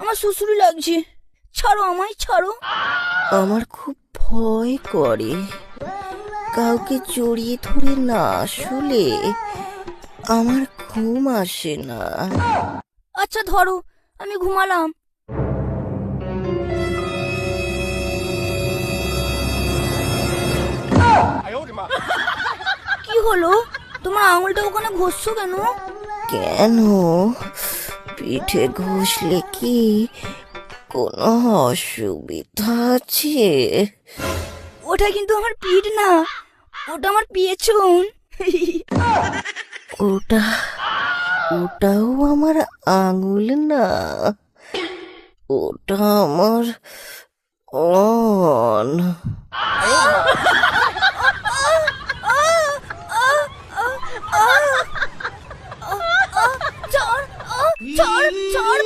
আমার সুসুরি লাগছে, ছাড়ো আমায়, ছাড়ো। আমার খুব ভয় করে, কাউকে জড়িয়ে ধরে না শুলে আমার ঘুম আসে না। আচ্ছা ধরো, আমি ঘুমালাম। কি হলো, তোমার আঙুলটা ওখানে ঘষছো কেন? কেন, পিঠে ঘষলে কি কোনো অসুবিধা আছে? ওটা কিন্তু আমার পিঠ না, ওটা আমার পেছন। ওটা ওটাও আমার আঙুল না, ওটা আমার অন। ছাড়, ছাড়, ছাড়,